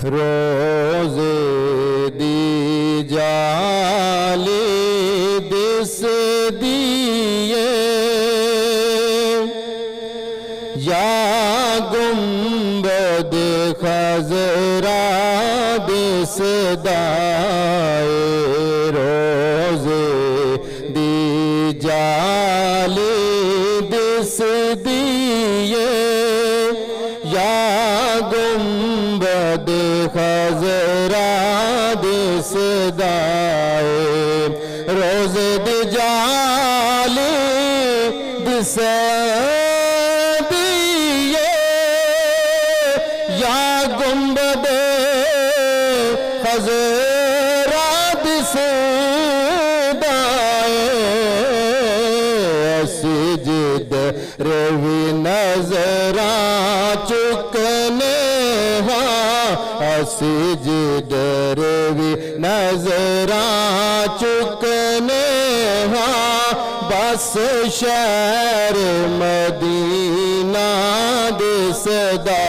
روزے دی جالی دس دیے یا گنبد خضرا دس دائے روزے دی جالی دس دیے یا گنبد خضرا دس دائے روزے دی جالی دس دیے یا گنبد خضرا دس دائے سجد روی نظراں چکنے ہاں سجد روی نظراں چکنے ہاں بس شہر مدینہ